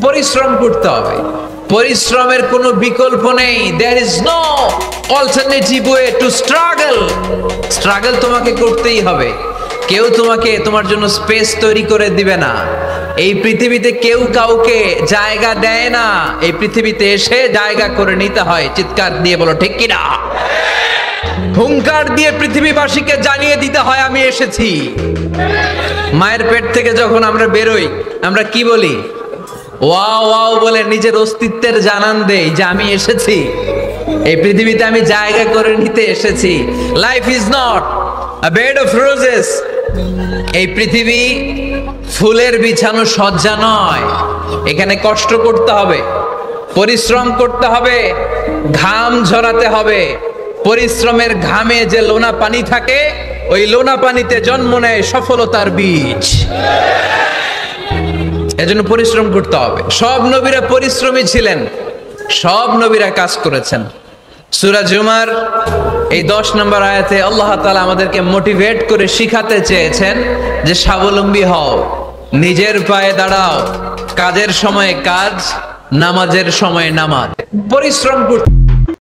পরিশ্রম করতে হবে, পরিশ্রমের কোনো বিকল্প নেই। there is no alternative way to struggle. Struggle তোমাকে করতেই হবে। কেউ তোমাকে তোমার জন্য স্পেস তৈরি করে দিবে না। এই পৃথিবীতে কেউ কাউকে জায়গা দেয় না, এই পৃথিবীতে এসে জায়গা করে নিতে হয়। চিৎকার দিয়ে বলো ঠিক কিনা? হুঙ্কার দিয়ে পৃথিবীবাসীকে জানিয়ে দিতে হয় আমি এসেছি। মায়ের পেট থেকে যখন আমরা বেরোই আমরা কি বলি? ওয়াও ওয়াও বলে নিজের অস্তিত্বের জানান দেই যে আমি এসেছি, এই পৃথিবীতে আমি জায়গা করে নিতে এসেছি। Life is not a bed of roses. এই পৃথিবী ফুলের বিছানো সজ্জা নয়। এখানে কষ্ট করতে হবে, পরিশ্রম করতে হবে, ঘাম ঝরাতে হবে। পরিশ্রমের ঘামে যে লোনা পানি থাকে, ওই লোনা পানিতে জন্ম নেয় সফলতার বীজ। এজন্য পরিশ্রম করতে হবে। সব নবীরা পরিশ্রমী ছিলেন, সব নবীরা কাজ করেছেন। সূরা জুমার এই 10 নম্বর আয়াতে আল্লাহ তাআলা আমাদেরকে মোটিভেট করে শিখাতে চেয়েছেন যে স্বাবলম্বী হও, নিজের পায়ে দাঁড়াও, কাজের সময়ে কাজ, নামাজের সময়ে নামাজ। পরিশ্রম করতে